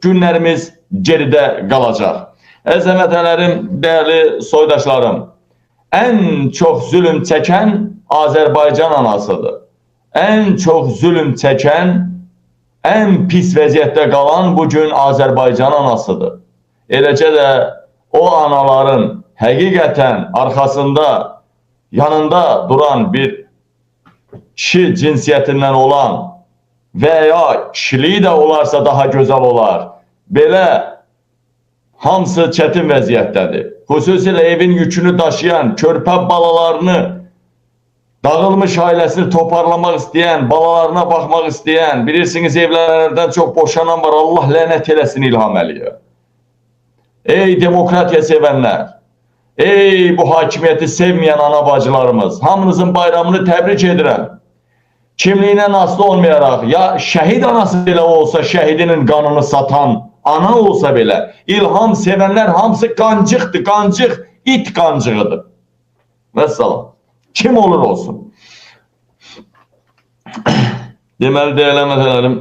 günlərimiz geridə qalacaq. Əzəmətələrim, dəyərli soydaşlarım, ən çox zülm çəkən Azərbaycan anasıdır. Ən çox zülm çəkən, ən pis vəziyyətdə qalan bugün Azərbaycan anasıdır. Eləcə də o anaların həqiqətən arxasında, yanında duran bir kişi cinsiyyətindən olan və ya kişiliyi də olarsa daha gözəl olar. Belə hamısı çətin vəziyyətdədir. Xüsusilə evin yükünü daşıyan, körpə balalarını, dağılmış ailəsini toparlamaq istəyən, balalarına baxmaq istəyən, bilirsiniz evlərdən çox boşanan var, Allah lənət eləsin İlham Əliyə. Ey demokratiya sevənlər, ey bu hakimiyyəti sevməyən ana bacılarımız, hamınızın bayramını təbrik edirəm. Kimliyinə asılı olmayaraq, ya şəhid anası belə olsa, şəhidinin qanını satan ana olsa belə, İlham sevənlər hamısı qancıqdır, qancıq, it qancığıdır. Vəssalam. Kim olur olsun. Deməli, dəyərli məsələlərim,